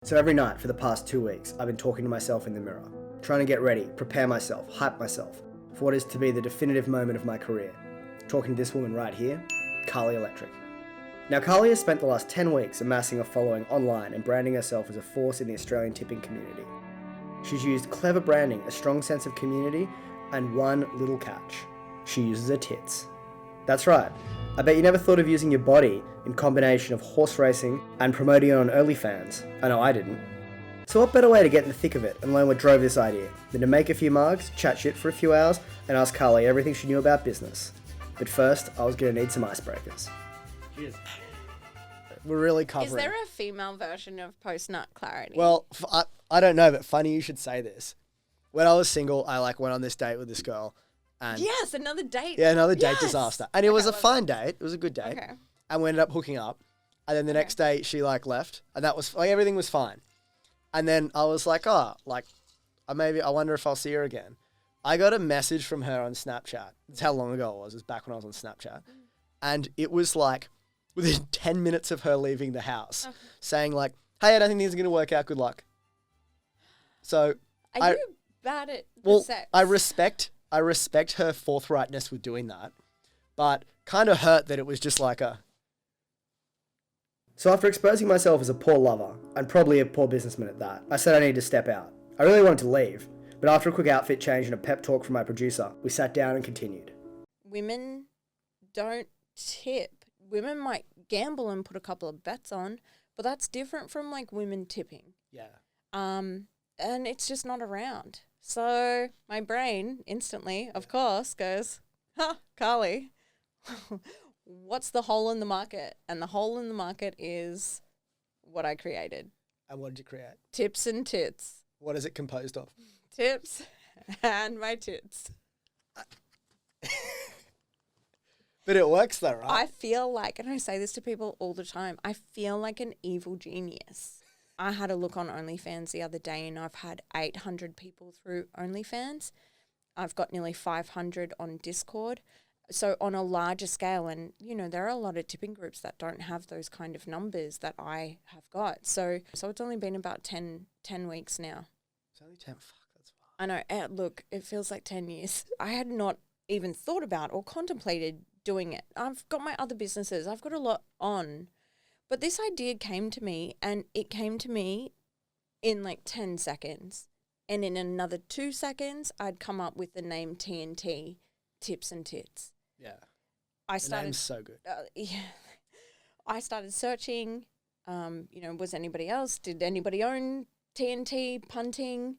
So every night for the past 2 weeks, I've been talking to myself in the mirror, trying to get ready, prepare myself, hype myself for what is to be the definitive moment of my career. Talking to this woman right here, Carly Electric. Now Carly has spent the last 10 weeks amassing a following online and branding herself as a force in the Australian tipping community. She's used clever branding, a strong sense of community, and one little catch. She uses her tits. That's right. I bet you never thought of using your body in combination of horse racing and promoting it on OnlyFans. I know I didn't. So what better way to get in the thick of it and learn what drove this idea than to make a few margs, chat shit for a few hours, and ask Carly everything she knew about business. But first, I was going to need some icebreakers. Cheers. We're really covering. Is there a female version of post-nut clarity? Well, I don't know, but funny you should say this. When I was single, I went on this date with this girl. And yes, another date. Yeah, another date disaster. And it was a fine date. It was a good date. Okay. And we ended up hooking up. And then the next day she left. And that was everything was fine. And then I was like, I wonder if I'll see her again. I got a message from her on Snapchat. That's how long ago it was. It was back when I was on Snapchat. And it was within 10 minutes of her leaving the house saying hey, I don't think this is going to work out. Good luck. So Are you bad at the sex? I respect her forthrightness with doing that, but kind of hurt that it was just So after exposing myself as a poor lover, and probably a poor businessman at that, I said I needed to step out. I really wanted to leave, but after a quick outfit change and a pep talk from my producer, we sat down and continued. Women don't tip. Women might gamble and put a couple of bets on, but that's different from women tipping. Yeah. And it's just not around. So my brain instantly, of course, goes, Carly, what's the hole in the market? And the hole in the market is what I created. And what did you create? Tips and tits. What is it composed of? Tips and my tits. But it works though, right? I feel and I say this to people all the time, I feel like an evil genius. I had a look on OnlyFans the other day and I've had 800 people through OnlyFans. I've got nearly 500 on Discord. So on a larger scale, and, there are a lot of tipping groups that don't have those kind of numbers that I have got. So it's only been about 10 weeks now. It's only 10. Fuck, that's fine. I know. Look, it feels like 10 years. I had not even thought about or contemplated doing it. I've got my other businesses. I've got a lot on. But this idea came to me, and it came to me in 10 seconds. And in another 2 seconds, I'd come up with the name TNT, Tips and Tits. Yeah. The name's so good. Yeah. I started searching, was anybody else? Did anybody own TNT, punting?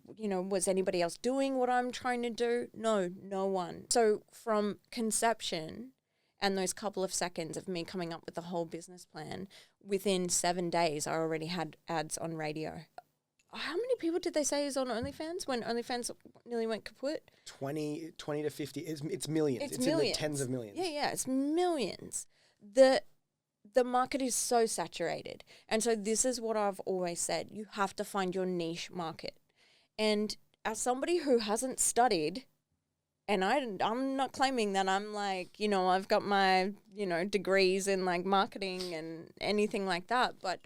Was anybody else doing what I'm trying to do? No, no one. So from conception and those couple of seconds of me coming up with the whole business plan, within 7 days, I already had ads on radio. How many people did they say is on OnlyFans when OnlyFans nearly went kaput? 20 to 50. It's millions. It's millions. In the tens of millions. Yeah, it's millions. The market is so saturated. And so this is what I've always said. You have to find your niche market. And as somebody who hasn't studied, and I'm not claiming that I'm I've got my, degrees in marketing and anything like that. But,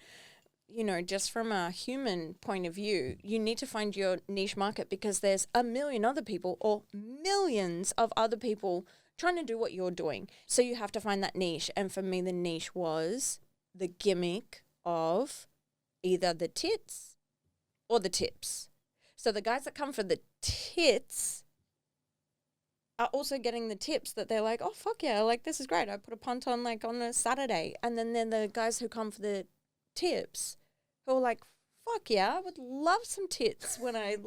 just from a human point of view, you need to find your niche market because there's a million other people or millions of other people trying to do what you're doing. So you have to find that niche. And for me, the niche was the gimmick of either the tits or the tips. So the guys that come for the tits are also getting the tips that they're like, oh, fuck yeah, this is great. I put a punt on on a Saturday. And then the guys who come for the tips who are like, fuck yeah, I would love some tits when I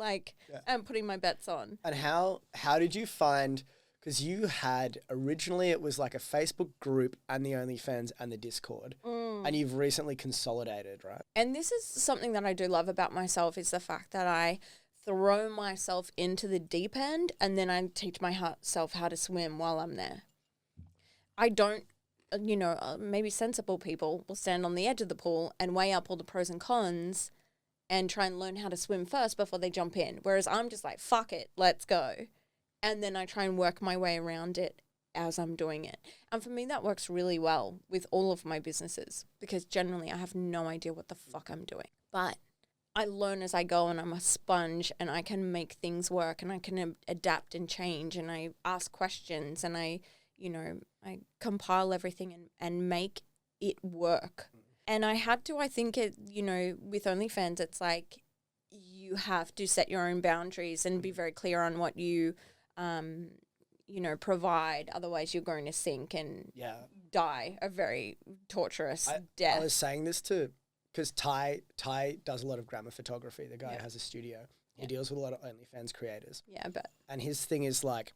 am putting my bets on. And how did you find, because you had, originally it was a Facebook group and the OnlyFans and the Discord, and you've recently consolidated, right? And this is something that I do love about myself is the fact that I throw myself into the deep end and then I teach myself how to swim while I'm there. I don't, maybe sensible people will stand on the edge of the pool and weigh up all the pros and cons and try and learn how to swim first before they jump in. Whereas I'm just fuck it, let's go. And then I try and work my way around it as I'm doing it. And for me, that works really well with all of my businesses because generally I have no idea what the fuck I'm doing. But I learn as I go, and I'm a sponge, and I can make things work, and I can adapt and change, and I ask questions, and I compile everything and make it work. And I had to, I think with OnlyFans, it's like you have to set your own boundaries and be very clear on what you, provide. Otherwise, you're going to sink and die a very torturous death. I was saying this because Ty does a lot of glamour photography. The guy has a studio. He deals with a lot of OnlyFans creators. Yeah, I bet. And his thing is like,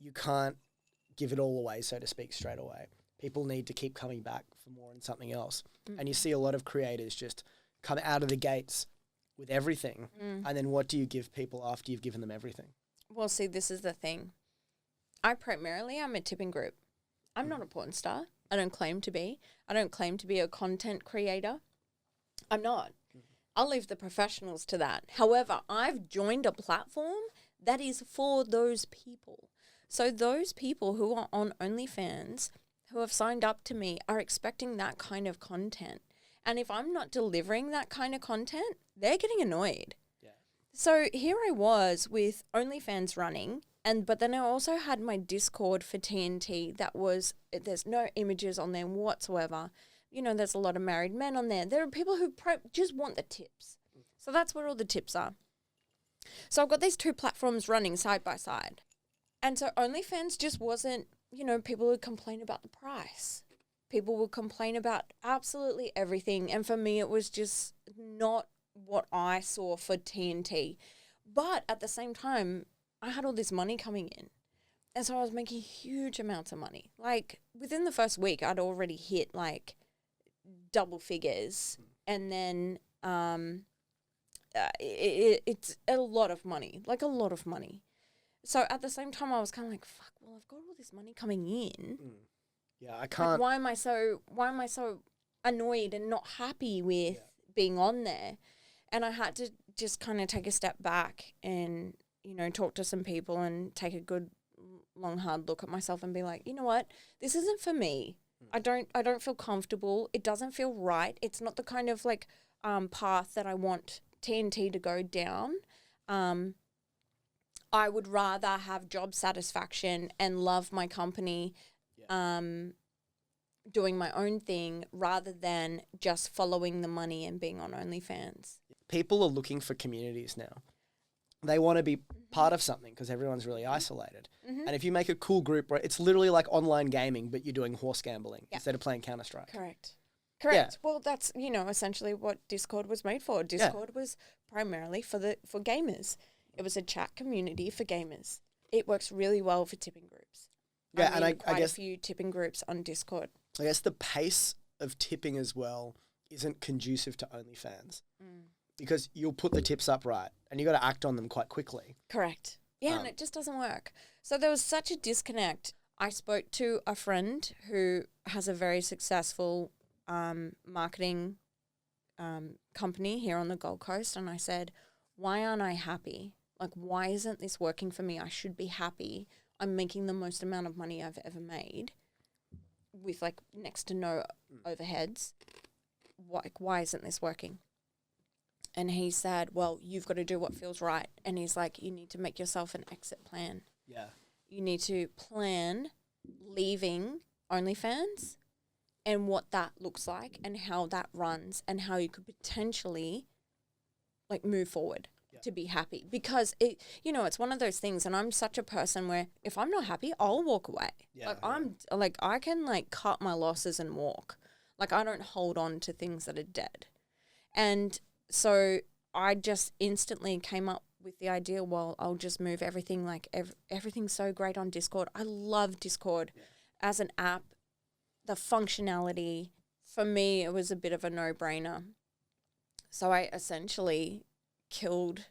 you can't give it all away, so to speak, straight away. People need to keep coming back for more and something else. And you see a lot of creators just come out of the gates with everything. And then what do you give people after you've given them everything? Well, see, this is the thing. I'm a tipping group. I'm not a porn star. I don't claim to be. I don't claim to be a content creator. I'm not. I'll leave the professionals to that. However, I've joined a platform that is for those people. So those people who are on OnlyFans, who have signed up to me, are expecting that kind of content. And if I'm not delivering that kind of content, they're getting annoyed. Yeah. So here I was with OnlyFans running, but then I also had my Discord for TNT there's no images on there whatsoever. There's a lot of married men on there. There are people who just want the tips. So that's where all the tips are. So I've got these two platforms running side by side. And so OnlyFans just wasn't, people would complain about the price. People would complain about absolutely everything. And for me, it was just not what I saw for TNT. But at the same time, I had all this money coming in. And so I was making huge amounts of money. Like within the first week, I'd already hit like double figures. And then it's a lot of money, like a lot of money. So at the same time, I was kind of like, fuck, well, I've got all this money coming in. Yeah, I can't. Like, why am I so annoyed and not happy with being on there? And I had to just kind of take a step back and, talk to some people and take a good long, hard look at myself and be like, you know what? This isn't for me. I don't feel comfortable. It doesn't feel right. It's not the kind of like path that I want TNT to go down. I would rather have job satisfaction and love my company, doing my own thing rather than just following the money and being on OnlyFans. People are looking for communities now. They want to be part of something because everyone's really isolated. And if you make a cool group, right, it's literally like online gaming, but you're doing horse gambling instead of playing Counter-Strike. Correct. Yeah. Well, that's, essentially what Discord was made for. Discord was primarily for gamers. It was a chat community for gamers. It works really well for tipping groups. Yeah, I guess quite a few tipping groups on Discord. I guess the pace of tipping as well isn't conducive to OnlyFans because you'll put the tips up right and you got to act on them quite quickly. Correct. Yeah, and it just doesn't work. So there was such a disconnect. I spoke to a friend who has a very successful marketing company here on the Gold Coast, and I said, why aren't I happy? Like, why isn't this working for me? I should be happy. I'm making the most amount of money I've ever made with like next to no overheads. Why isn't this working? And he said, well, you've got to do what feels right. And he's like, you need to make yourself an exit plan. Yeah. You need to plan leaving OnlyFans and what that looks like and how that runs and how you could potentially like move forward to be happy. Because it's one of those things, and I'm such a person where if I'm not happy, I'll walk away. Yeah, I can like cut my losses and walk. Like I don't hold on to things that are dead. And so I just instantly came up with the idea, well, I'll just move everything, like everything's so great on Discord. I love Discord as an app. The functionality, for me, it was a bit of a no-brainer. So I essentially killed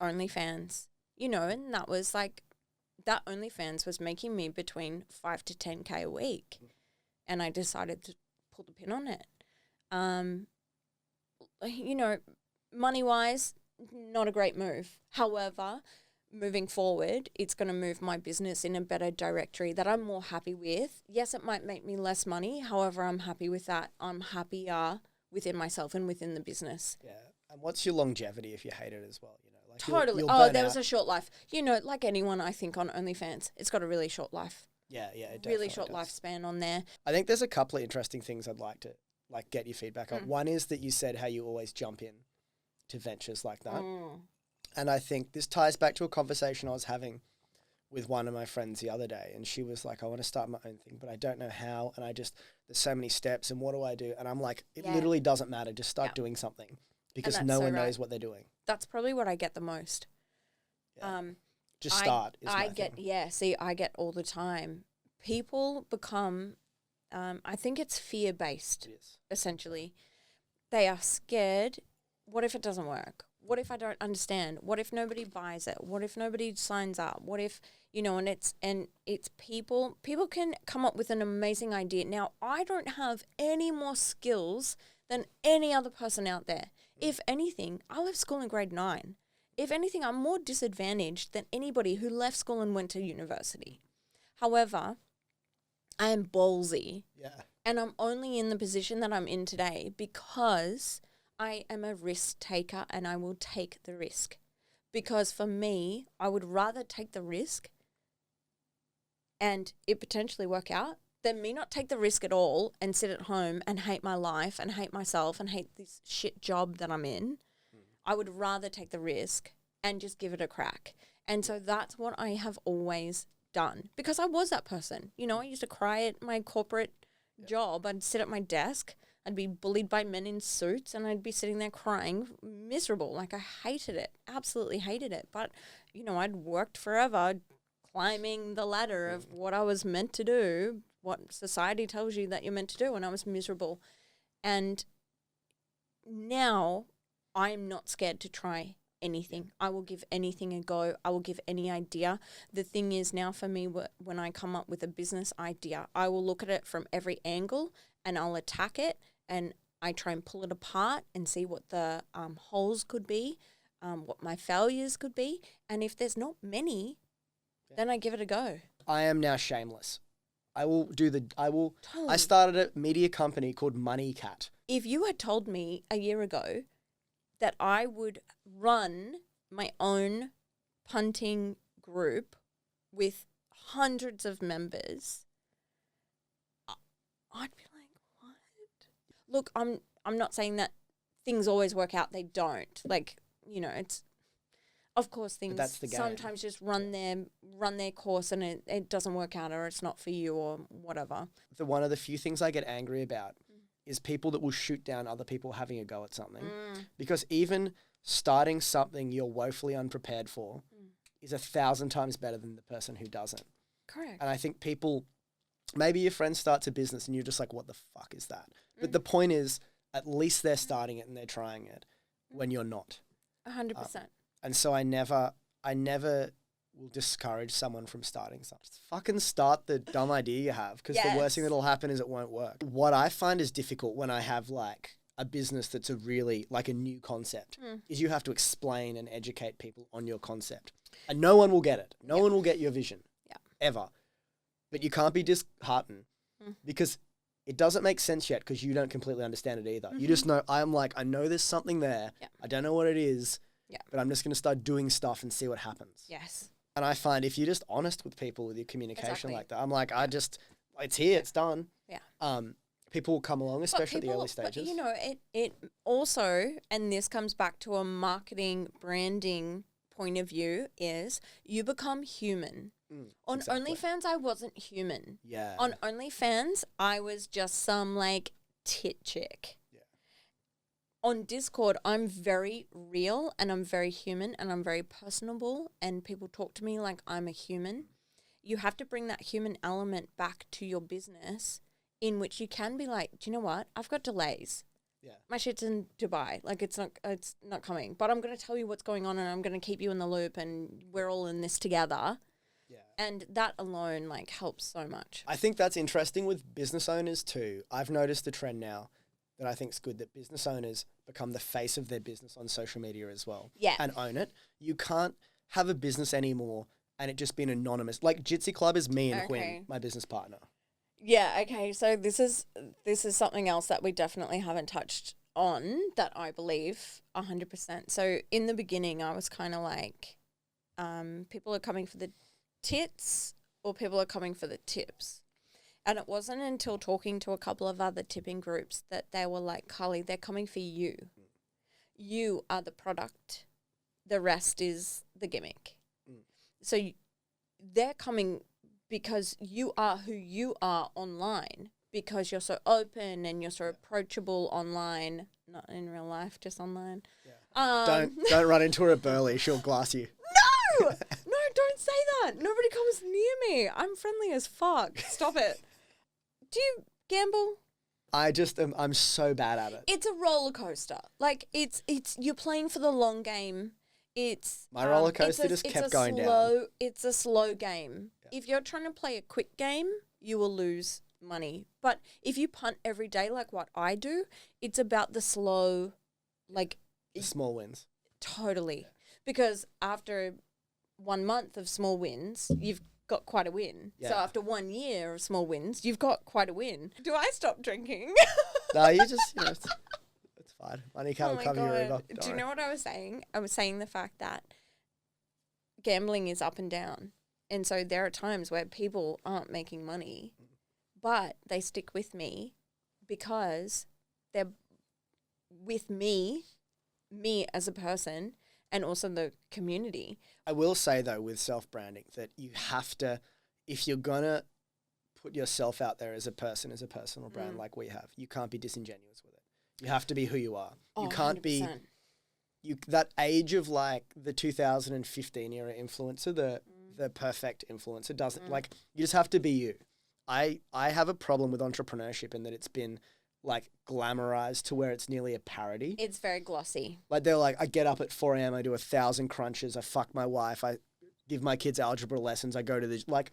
OnlyFans, and that was like, that OnlyFans was making me between 5 to 10K a week. And I decided to pull the pin on it. Money-wise, not a great move. However, moving forward, it's going to move my business in a better directory that I'm more happy with. Yes, it might make me less money. However, I'm happy with that. I'm happier within myself and within the business. Yeah. And what's your longevity if you hate it as well? You know, like Totally. you'll There burn was out. a short life. You know, like anyone, I think, on OnlyFans, it's got a really short life. Yeah, it Really definitely short does. lifespan on there. I think there's a couple of interesting things I'd like to get your feedback on. Mm. One is that you said how you always jump in to ventures like that. Mm. And I think this ties back to a conversation I was having with one of my friends the other day. And she was like, I want to start my own thing, but I don't know how. And there's so many steps. And what do I do? And I'm like, it literally doesn't matter. Just start doing something because no one knows what they're doing. That's probably what I get the most. Yeah. Just start. I get all the time. People become, I think it's fear-based, essentially. They are scared. What if it doesn't work? What if I don't understand? What if nobody buys it? What if nobody signs up? What if, and it's people can come up with an amazing idea. Now, I don't have any more skills than any other person out there. If anything, I left school in grade 9. If anything, I'm more disadvantaged than anybody who left school and went to university. However, I am ballsy. Yeah. And I'm only in the position that I'm in today because I am a risk taker and I will take the risk. Because for me, I would rather take the risk and it potentially work out than me not take the risk at all and sit at home and hate my life and hate myself and hate this shit job that I'm in. I would rather take the risk and just give it a crack. And so that's what I have always done because I was that person. I used to cry at my corporate job. I'd sit at my desk. I'd be bullied by men in suits and I'd be sitting there crying, miserable. Like I hated it, absolutely hated it. But, I'd worked forever climbing the ladder of what I was meant to do, what society tells you that you're meant to do, and I was miserable. And now I'm not scared to try anything. I will give anything a go. I will give any idea. The thing is now for me, when I come up with a business idea, I will look at it from every angle and I'll attack it and I try and pull it apart and see what the holes could be, what my failures could be. And if there's not many, then I give it a go. I am now shameless. I Totally. started a media company called Money Cat. If you had told me a year ago that I would run my own punting group with hundreds of members, I'd be like, what? Look, I'm not saying that things always work out. They don't. Like, it's of course things that's the game. Sometimes just run their course and it doesn't work out or it's not for you or whatever. One of the few things I get angry about is people that will shoot down other people having a go at something. Because even starting something you're woefully unprepared for is 1,000 times better than the person who doesn't. Correct. And I think maybe your friend starts a business and you're just like, what the fuck is that? But the point is, at least they're starting it and they're trying it when you're not. 100%. And so I never will discourage someone from starting something. Just fucking start the dumb idea you have because the worst thing that'll happen is it won't work. What I find is difficult when I have like a business that's a really like a new concept is you have to explain and educate people on your concept. And no one will get it. No one will get your vision ever. But you can't be disheartened because it doesn't make sense yet because you don't completely understand it either. You just know, I know there's something there. Yeah. I don't know what it is. Yeah. But I'm just going to start doing stuff and see what happens. Yes. And I find if you're just honest with people with your communication like that, I'm like, it's here, it's done. Yeah. People will come along, especially at the early stages. But, it also, and this comes back to a marketing, branding point of view, is you become human. On OnlyFans, I wasn't human. Yeah. On OnlyFans, I was just some like tit chick. On Discord, I'm very real and I'm very human and I'm very personable and people talk to me like I'm a human. You have to bring that human element back to your business in which you can be like, do you know what? I've got delays. Yeah. My shit's in Dubai. Like it's not coming. But I'm going to tell you what's going on and I'm going to keep you in the loop and we're all in this together. Yeah. And that alone like helps so much. I think that's interesting with business owners too. I've noticed the trend now that I think is good, that business owners become the face of their business on social media as well. Yeah. And own it. You can't have a business anymore and it just be an anonymous. Like Jitsi Club is me and Quinn, my business partner. Yeah, okay. So this is something else that we definitely haven't touched on that I believe 100%. So in the beginning, I was kind of like, people are coming for the tits or people are coming for the tips. And it wasn't until talking to a couple of other tipping groups that they were like, Carly, they're coming for you. You are the product. The rest is the gimmick. So they're coming because you are who you are online, because you're so open and you're so approachable online, not in real life, just online. Yeah. Don't run into her at Burley. She'll glass you. No, don't say that. Nobody comes near me. I'm friendly as fuck. Stop it. Do you gamble? I'm so bad at it. It's a roller coaster. Like it's you're playing for the long game. It's my roller coaster just kept going down. It's a slow game. Yeah. If you're trying to play a quick game, you will lose money. But if you punt every day like what I do, it's about the slow, like the small wins. Totally. Yeah. Because after 1 month of small wins, you've got quite a win. Yeah. So after 1 year of small wins, you've got quite a win. Do I stop drinking? No, you just, it's fine. Money can't cover your Uber. Do you know what I was saying? I was saying the fact that gambling is up and down. And so there are times where people aren't making money, but they stick with me because they're with me as a person, and also the community. I will say, though, with self-branding, that you have to, if you're going to put yourself out there as a person, as a personal brand like we have, you can't be disingenuous with it. You have to be who you are. You can't 100%. That age of like the 2015 era influencer, the perfect influencer doesn't, like, you just have to be you. I have a problem with entrepreneurship in that it's been like glamorized to where it's nearly a parody. It's very glossy. Like they're like, I get up at 4 a.m, I do 1,000 crunches, I fuck my wife, I give my kids algebra lessons, I go to the, like,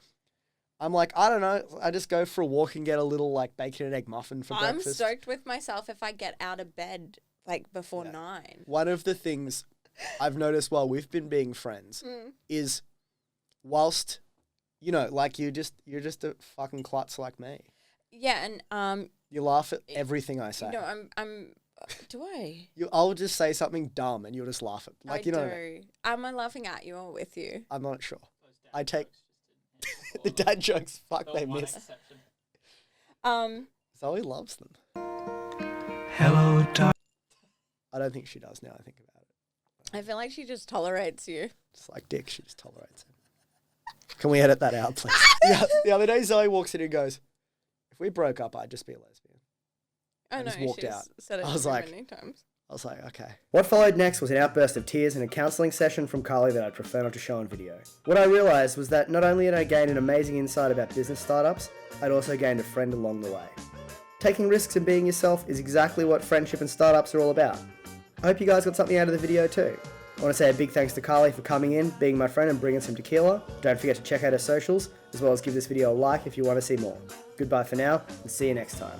I'm like, I don't know, I just go for a walk and get a little like bacon and egg muffin for breakfast. I'm stoked with myself if I get out of bed like before 9. One of the things I've noticed while we've been being friends is whilst, like you're just a fucking klutz like me. Yeah, and you laugh at everything I say. No, I'm. Do I? I'll just say something dumb and you'll just laugh at. Like, I do. Am I laughing at you or with you? I'm not sure. I take the dad jokes. Fuck, they miss. Zoe loves them. Hello, dark. I don't think she does now. I think about it. I feel like she just tolerates you. It's like Dick. She just tolerates him. Can we edit that out, please? The other day, Zoe walks in and goes, "If we broke up, I'd just be a lesbian." I know, just walked she's out. said it many times. I was like, okay. What followed next was an outburst of tears and a counselling session from Carly that I'd prefer not to show on video. What I realised was that not only had I gained an amazing insight about business startups, I'd also gained a friend along the way. Taking risks and being yourself is exactly what friendship and startups are all about. I hope you guys got something out of the video too. I want to say a big thanks to Carly for coming in, being my friend and bringing some tequila. Don't forget to check out her socials, as well as give this video a like if you want to see more. Goodbye for now, and see you next time.